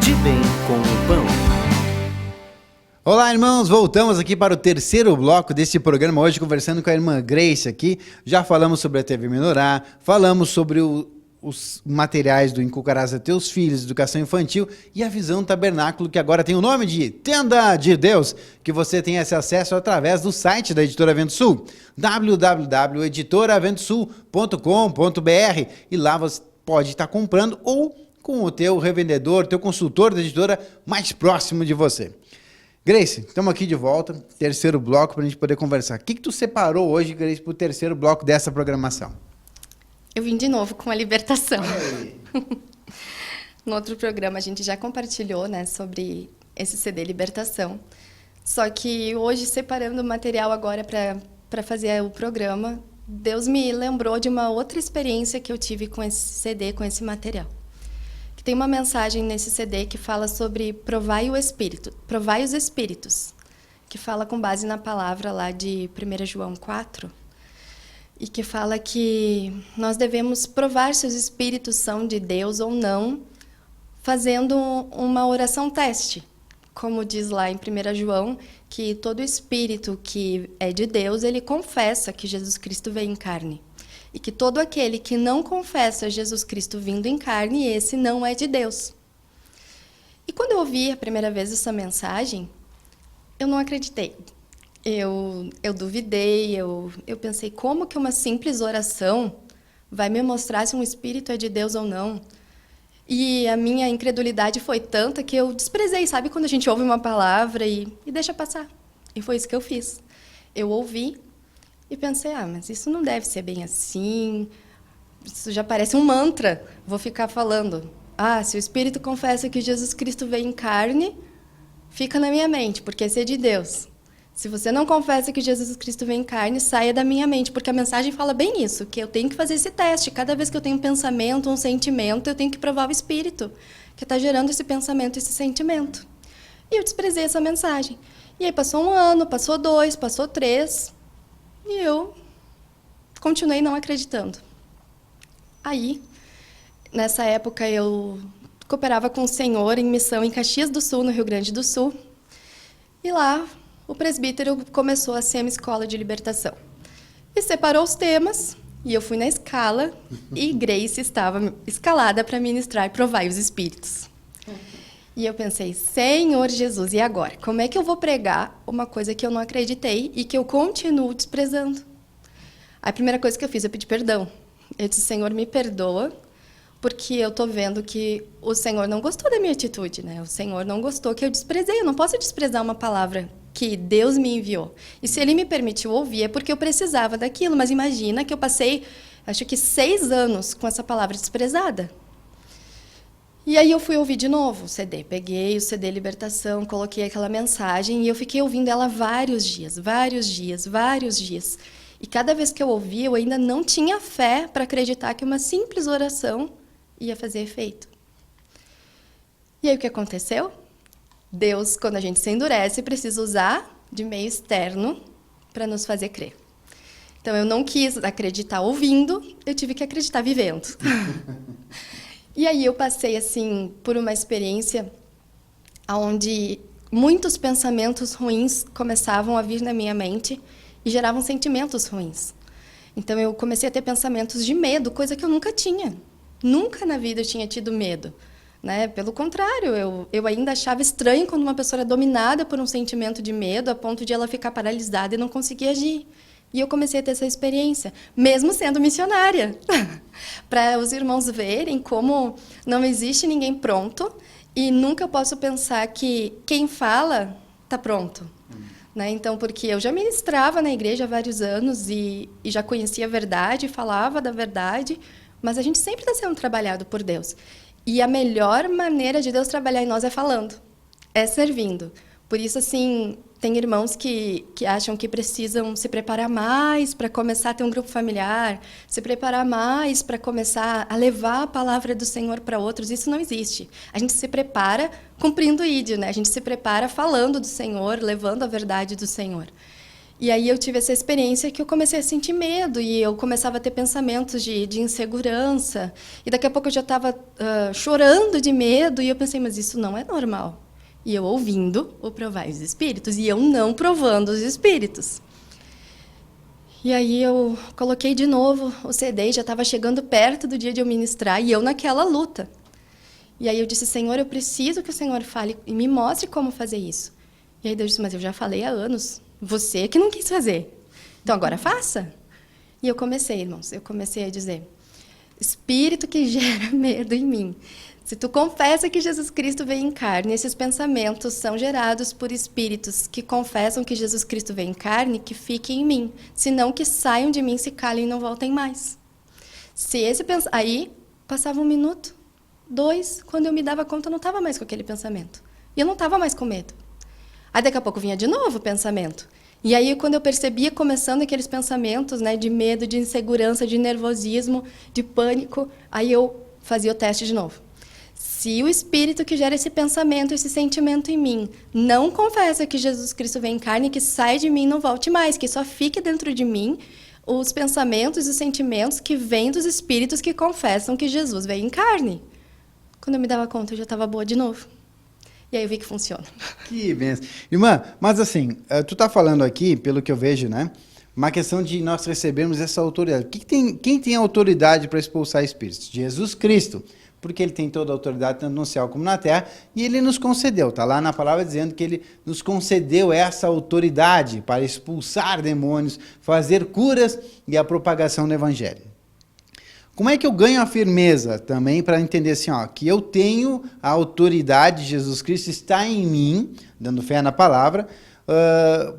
De Bem com o Pão. Olá, irmãos, voltamos aqui para o terceiro bloco desse programa, hoje conversando com a irmã Grace aqui. Já falamos sobre a TV Menorá, falamos sobre os materiais do Encucarás a Teus Filhos, educação infantil e a Visão Tabernáculo, que agora tem o nome de Tenda de Deus, que você tem esse acesso através do site da Editora Vento Sul, www.editoraventosul.com.br, e lá você pode estar comprando ou com o teu revendedor, teu consultor da editora mais próximo de você. Grace, estamos aqui de volta, terceiro bloco, para a gente poder conversar. O que tu separou hoje, Grace, para o terceiro bloco dessa programação? Eu vim de novo com a libertação. No outro programa a gente já compartilhou, né, sobre esse CD Libertação. Só que hoje, separando o material agora para fazer o programa, Deus me lembrou de uma outra experiência que eu tive com esse CD, com esse material. Tem uma mensagem nesse CD que fala sobre provai os espíritos, que fala com base na palavra lá de 1 João 4, e que fala que nós devemos provar se os espíritos são de Deus ou não, fazendo uma oração teste. Como diz lá em 1 João, que todo espírito que é de Deus, ele confessa que Jesus Cristo veio em carne. E que todo aquele que não confessa Jesus Cristo vindo em carne, esse não é de Deus. E quando eu ouvi a primeira vez essa mensagem, eu não acreditei. Eu duvidei, eu pensei, como que uma simples oração vai me mostrar se um espírito é de Deus ou não? E a minha incredulidade foi tanta que eu desprezei, sabe quando a gente ouve uma palavra e deixa passar? E foi isso que eu fiz. Eu ouvi, e pensei, mas isso não deve ser bem assim, isso já parece um mantra, vou ficar falando. Se o Espírito confessa que Jesus Cristo veio em carne, fica na minha mente, porque esse é de Deus. Se você não confessa que Jesus Cristo veio em carne, saia da minha mente, porque a mensagem fala bem isso, que eu tenho que fazer esse teste. Cada vez que eu tenho um pensamento, um sentimento, eu tenho que provar o Espírito, que está gerando esse pensamento, esse sentimento. E eu desprezei essa mensagem. E aí passou 1 ano, passou 2, passou 3... E eu continuei não acreditando. Aí, nessa época, eu cooperava com o Senhor em missão em Caxias do Sul, no Rio Grande do Sul. E lá, o presbítero começou a ser uma escola de libertação. E separou os temas, e eu fui na escala, e Grace estava escalada para ministrar e provai os espíritos. E eu pensei, Senhor Jesus, e agora? Como é que eu vou pregar uma coisa que eu não acreditei e que eu continuo desprezando? A primeira coisa que eu fiz, eu pedi perdão. Eu disse, Senhor, me perdoa, porque eu estou vendo que o Senhor não gostou da minha atitude, né? O Senhor não gostou que eu desprezei. Eu não posso desprezar uma palavra que Deus me enviou. E se Ele me permitiu ouvir, é porque eu precisava daquilo. Mas imagina que eu passei, acho que 6 anos com essa palavra desprezada. E aí eu fui ouvir de novo o CD. Peguei o CD Libertação, coloquei aquela mensagem e eu fiquei ouvindo ela vários dias. E cada vez que eu ouvia, eu ainda não tinha fé para acreditar que uma simples oração ia fazer efeito. E aí o que aconteceu? Deus, quando a gente se endurece, precisa usar de meio externo para nos fazer crer. Então eu não quis acreditar ouvindo, eu tive que acreditar vivendo. E aí eu passei assim por uma experiência onde muitos pensamentos ruins começavam a vir na minha mente e geravam sentimentos ruins. Então eu comecei a ter pensamentos de medo, coisa que eu nunca tinha. Nunca na vida eu tinha tido medo, né? Pelo contrário, eu ainda achava estranho quando uma pessoa era dominada por um sentimento de medo a ponto de ela ficar paralisada e não conseguir agir. E eu comecei a ter essa experiência, mesmo sendo missionária, para os irmãos verem como não existe ninguém pronto e nunca eu posso pensar que quem fala está pronto. Né? Então, porque eu já ministrava na igreja há vários anos e já conhecia a verdade, falava da verdade, mas a gente sempre está sendo trabalhado por Deus. E a melhor maneira de Deus trabalhar em nós é falando, é servindo. Por isso, assim, tem irmãos que acham que precisam se preparar mais para começar a ter um grupo familiar, se preparar mais para começar a levar a palavra do Senhor para outros. Isso não existe. A gente se prepara cumprindo o ídio, né? A gente se prepara falando do Senhor, levando a verdade do Senhor. E aí eu tive essa experiência que eu comecei a sentir medo e eu começava a ter pensamentos de insegurança. E daqui a pouco eu já estava chorando de medo e eu pensei, mas isso não é normal. E eu ouvindo o Provai os Espíritos e eu não provando os Espíritos. E aí eu coloquei de novo o CD, já estava chegando perto do dia de eu ministrar e eu naquela luta. E aí eu disse, Senhor, eu preciso que o Senhor fale e me mostre como fazer isso. E aí Deus disse, mas eu já falei há anos, você que não quis fazer. Então agora faça. E eu comecei, irmãos, eu comecei a dizer, Espírito que gera medo em mim. Se tu confessa que Jesus Cristo veio em carne, esses pensamentos são gerados por espíritos que confessam que Jesus Cristo veio em carne, que fiquem em mim. Senão que saiam de mim, se calem e não voltem mais. Se esse Aí passava 1 minuto, 2, quando eu me dava conta, eu não estava mais com aquele pensamento. E eu não estava mais com medo. Aí daqui a pouco vinha de novo o pensamento. E aí quando eu percebia começando aqueles pensamentos, né, de medo, de insegurança, de nervosismo, de pânico, aí eu fazia o teste de novo. Se o espírito que gera esse pensamento, esse sentimento em mim, não confessa que Jesus Cristo vem em carne, que sai de mim e não volte mais, que só fique dentro de mim os pensamentos e os sentimentos que vêm dos espíritos que confessam que Jesus veio em carne. Quando eu me dava conta, eu já estava boa de novo. E aí eu vi que funciona. Que benção. Irmã, mas assim, tu tá falando aqui, pelo que eu vejo, né? Uma questão de nós recebermos essa autoridade. Quem tem autoridade para expulsar espíritos? Jesus Cristo. Porque ele tem toda a autoridade, tanto no céu como na terra, e ele nos concedeu. Está lá na palavra dizendo que ele nos concedeu essa autoridade para expulsar demônios, fazer curas e a propagação do evangelho. Como é que eu ganho a firmeza também para entender assim, ó, que eu tenho a autoridade, Jesus Cristo está em mim, dando fé na palavra,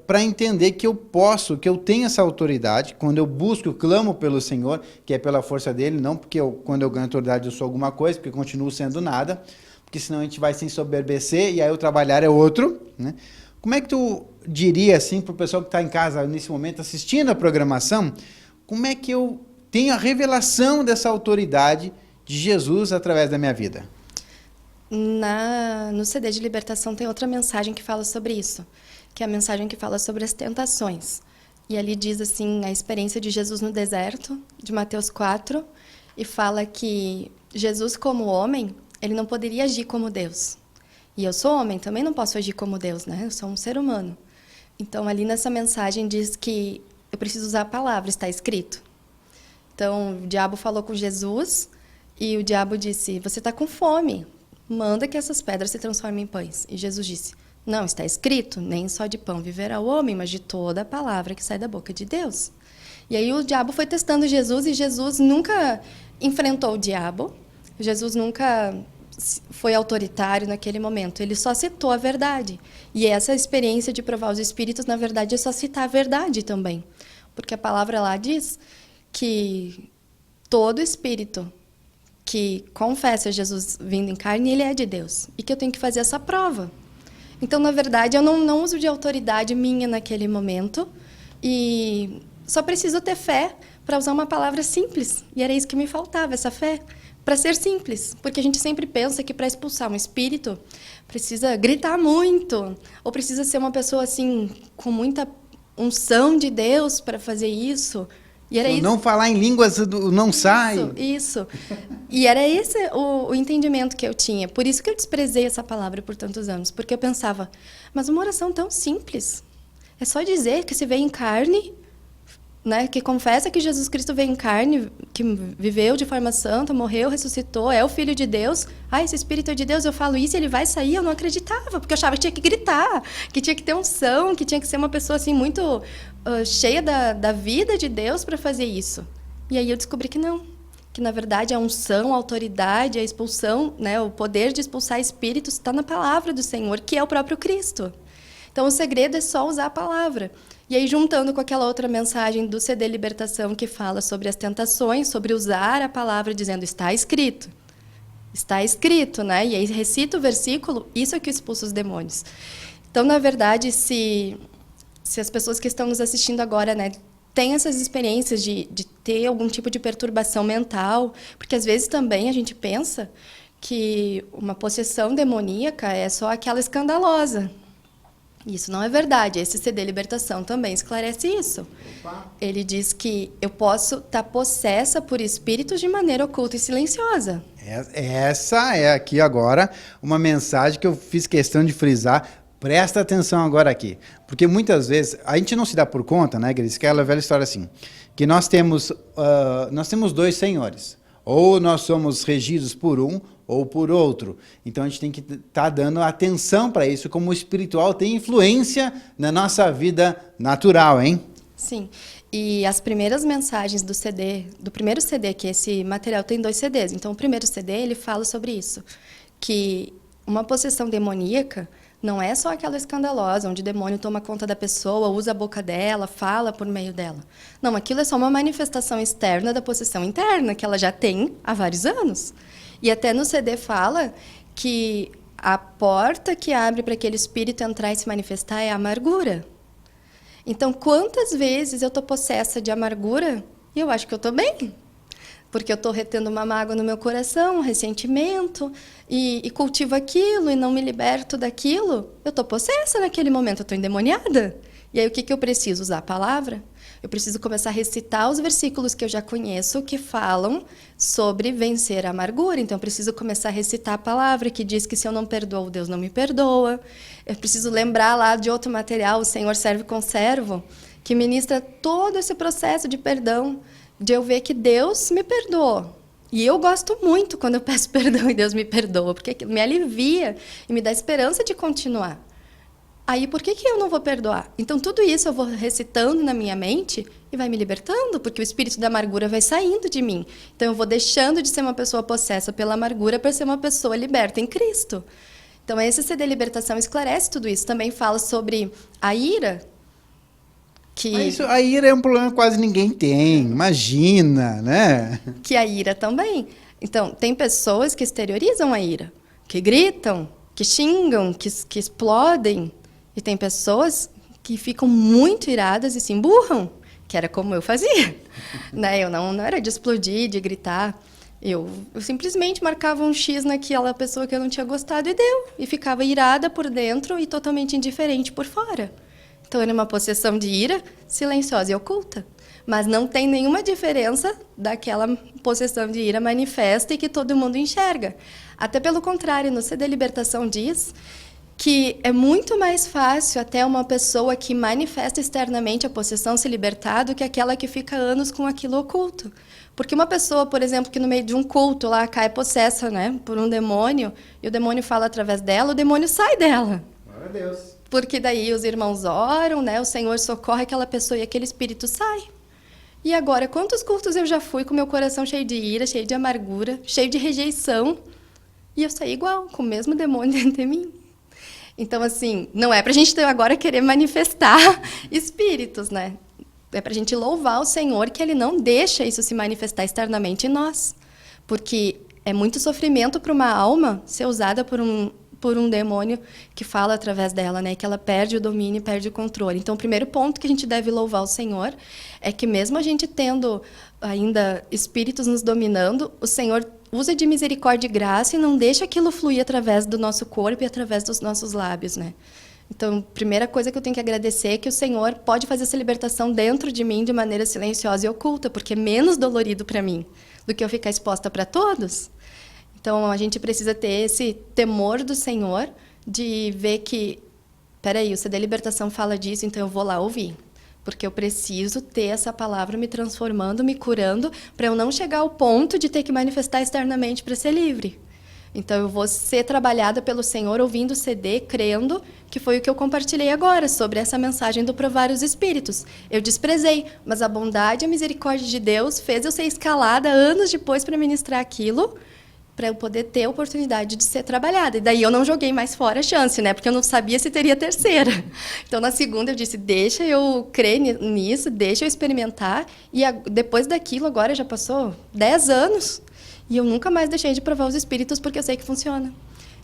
para entender que eu posso, que eu tenho essa autoridade, quando eu busco, eu clamo pelo Senhor, que é pela força dele, não porque quando eu ganho autoridade eu sou alguma coisa, porque eu continuo sendo nada, porque senão a gente vai se ensoberbecer e aí o trabalhar é outro, né? Como é que tu diria assim para o pessoal que está em casa nesse momento assistindo a programação, como é que eu tenho a revelação dessa autoridade de Jesus através da minha vida? No CD de libertação tem outra mensagem que fala sobre isso, que é a mensagem que fala sobre as tentações. E ali diz assim, a experiência de Jesus no deserto, de Mateus 4, e fala que Jesus como homem, ele não poderia agir como Deus. E eu sou homem, também não posso agir como Deus, né? Eu sou um ser humano. Então ali nessa mensagem diz que eu preciso usar a palavra, está escrito. Então o diabo falou com Jesus e o diabo disse, você está com fome, manda que essas pedras se transformem em pães. E Jesus disse, não, está escrito, nem só de pão viverá o homem, mas de toda a palavra que sai da boca de Deus. E aí o diabo foi testando Jesus e Jesus nunca enfrentou o diabo, Jesus nunca foi autoritário naquele momento, ele só citou a verdade. E essa experiência de provar os espíritos, na verdade, é só citar a verdade também. Porque a palavra lá diz que todo espírito que confessa Jesus vindo em carne, ele é de Deus. E que eu tenho que fazer essa prova. Então, na verdade, eu não uso de autoridade minha naquele momento. E só preciso ter fé para usar uma palavra simples. E era isso que me faltava, essa fé. Para ser simples. Porque a gente sempre pensa que para expulsar um espírito, precisa gritar muito. Ou precisa ser uma pessoa, assim, com muita unção de Deus para fazer isso. E era isso. Não falar em línguas não sai. Isso. E era esse o entendimento que eu tinha. Por isso que eu desprezei essa palavra por tantos anos. Porque eu pensava, mas uma oração tão simples. É só dizer que se veio em carne, né, que confessa que Jesus Cristo veio em carne, que viveu de forma santa, morreu, ressuscitou, é o Filho de Deus. Esse Espírito é de Deus, eu falo isso, ele vai sair. Eu não acreditava, porque eu achava que tinha que gritar, que tinha que ter unção, que tinha que ser uma pessoa assim muito cheia da vida de Deus para fazer isso. E aí eu descobri que não, que na verdade a unção, a autoridade, a expulsão, né, o poder de expulsar espíritos está na palavra do Senhor, que é o próprio Cristo. Então o segredo é só usar a palavra. E aí, juntando com aquela outra mensagem do CD Libertação, que fala sobre as tentações, sobre usar a palavra, dizendo, está escrito. Está escrito, né? E aí recita o versículo, isso é que expulsa os demônios. Então, na verdade, se as pessoas que estão nos assistindo agora, né, têm essas experiências de ter algum tipo de perturbação mental, porque às vezes também a gente pensa que uma possessão demoníaca é só aquela escandalosa, Isso não é verdade. Esse CD Libertação também esclarece isso. Opa. Ele diz que eu posso estar possessa por espíritos de maneira oculta e silenciosa. Essa é aqui agora uma mensagem que eu fiz questão de frisar. Presta atenção agora aqui. Porque muitas vezes a gente não se dá por conta, né, Grace? Que é aquela velha história assim, que nós temos dois senhores. Ou nós somos regidos por um ou por outro. Então a gente tem que estar dando atenção para isso, como o espiritual tem influência na nossa vida natural, hein? Sim. E as primeiras mensagens do CD, do primeiro CD, que esse material tem 2 CDs. Então o primeiro CD, ele fala sobre isso, que uma possessão demoníaca não é só aquela escandalosa, onde o demônio toma conta da pessoa, usa a boca dela, fala por meio dela. Não, aquilo é só uma manifestação externa da possessão interna, que ela já tem há vários anos. E até no CD fala que a porta que abre para aquele espírito entrar e se manifestar é a amargura. Então, quantas vezes eu estou possessa de amargura e eu acho que eu estou bem? Porque eu estou retendo uma mágoa no meu coração, um ressentimento, e cultivo aquilo e não me liberto daquilo, eu estou possessa naquele momento, eu estou endemoniada. E aí o que eu preciso? Usar a palavra? Eu preciso começar a recitar os versículos que eu já conheço que falam sobre vencer a amargura. Então, eu preciso começar a recitar a palavra que diz que se eu não perdoo, Deus não me perdoa. Eu preciso lembrar lá de outro material, o Senhor serve com servo, que ministra todo esse processo de perdão, de eu ver que Deus me perdoou. E eu gosto muito quando eu peço perdão e Deus me perdoa, porque aquilo me alivia e me dá esperança de continuar. Aí, por que eu não vou perdoar? Então, tudo isso eu vou recitando na minha mente e vai me libertando, porque o espírito da amargura vai saindo de mim. Então, eu vou deixando de ser uma pessoa possessa pela amargura para ser uma pessoa liberta em Cristo. Então, esse CD Libertação esclarece tudo isso. Também fala sobre a ira, Mas a ira é um problema que quase ninguém tem, imagina, né? Que a ira também. Então, tem pessoas que exteriorizam a ira, que gritam, que xingam, que explodem. E tem pessoas que ficam muito iradas e se emburram, que era como eu fazia. Né? Eu não era de explodir, de gritar. Eu simplesmente marcava um X naquela pessoa que eu não tinha gostado e deu. E ficava irada por dentro e totalmente indiferente por fora. Então, era uma possessão de ira silenciosa e oculta. Mas não tem nenhuma diferença daquela possessão de ira manifesta e que todo mundo enxerga. Até pelo contrário, no CD Libertação diz que é muito mais fácil até uma pessoa que manifesta externamente a possessão se libertar do que aquela que fica anos com aquilo oculto. Porque uma pessoa, por exemplo, que no meio de um culto lá cai possessa, né, por um demônio, e o demônio fala através dela, o demônio sai dela. Glória a Deus. Porque daí os irmãos oram, né, o Senhor socorre aquela pessoa e aquele espírito sai. E agora, quantos cultos eu já fui com meu coração cheio de ira, cheio de amargura, cheio de rejeição, e eu saí igual, com o mesmo demônio dentro de mim. Então, assim, não é para a gente agora querer manifestar espíritos, né? É para a gente louvar o Senhor que Ele não deixa isso se manifestar externamente em nós. Porque é muito sofrimento para uma alma ser usada por um demônio que fala através dela, né? Que ela perde o domínio e perde o controle. Então, o primeiro ponto que a gente deve louvar o Senhor é que mesmo a gente tendo ainda espíritos nos dominando, o Senhor usa de misericórdia e graça e não deixa aquilo fluir através do nosso corpo e através dos nossos lábios, né? Então, a primeira coisa que eu tenho que agradecer é que o Senhor pode fazer essa libertação dentro de mim de maneira silenciosa e oculta, porque é menos dolorido para mim do que eu ficar exposta para todos. Então, a gente precisa ter esse temor do Senhor de ver que, peraí, o CD Libertação fala disso, então eu vou lá ouvir. Porque eu preciso ter essa palavra me transformando, me curando, para eu não chegar ao ponto de ter que manifestar externamente para ser livre. Então, eu vou ser trabalhada pelo Senhor ouvindo o CD, crendo que foi o que eu compartilhei agora, sobre essa mensagem do provar os espíritos. Eu desprezei, mas a bondade e a misericórdia de Deus fez eu ser escalada anos depois para ministrar aquilo, para eu poder ter a oportunidade de ser trabalhada. E daí eu não joguei mais fora a chance, né? Porque eu não sabia se teria terceira. Então, na segunda, eu disse, deixa eu crer nisso, deixa eu experimentar. E depois daquilo, agora já passou 10 anos, e eu nunca mais deixei de provar os espíritos, porque eu sei que funciona.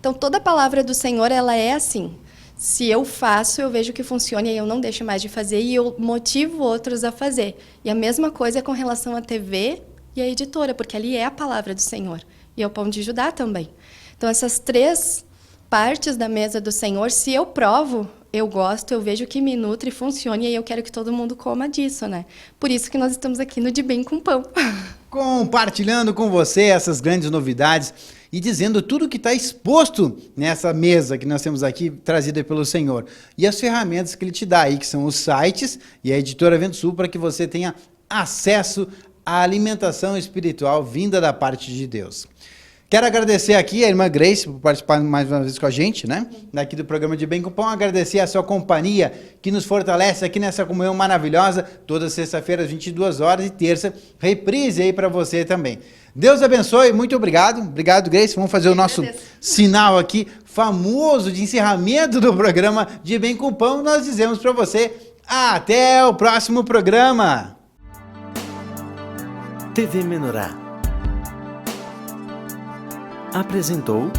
Então, toda a palavra do Senhor, ela é assim. Se eu faço, eu vejo que funciona, e aí eu não deixo mais de fazer, e eu motivo outros a fazer. E a mesma coisa é com relação à TV e à editora, porque ali é a palavra do Senhor. E é o pão de Judá também. Então, essas 3 partes da mesa do Senhor, se eu provo, eu gosto, eu vejo que me nutre e funciona, e aí eu quero que todo mundo coma disso, né? Por isso que nós estamos aqui no De Bem com Pão. Compartilhando com você essas grandes novidades e dizendo tudo que está exposto nessa mesa que nós temos aqui, trazida pelo Senhor. E as ferramentas que Ele te dá aí, que são os sites e a Editora Vento Sul, para que você tenha acesso à alimentação espiritual vinda da parte de Deus. Quero agradecer aqui a irmã Grace por participar mais uma vez com a gente, né? Daqui do programa De Bem com Pão. Agradecer a sua companhia que nos fortalece aqui nessa comunhão maravilhosa. Toda sexta-feira, às 22 horas e terça, reprise aí para você também. Deus abençoe, muito obrigado. Obrigado, Grace. Vamos fazer o nosso sinal aqui, famoso de encerramento do programa De Bem com Pão. Nós dizemos para você, até o próximo programa. TV Menorá apresentou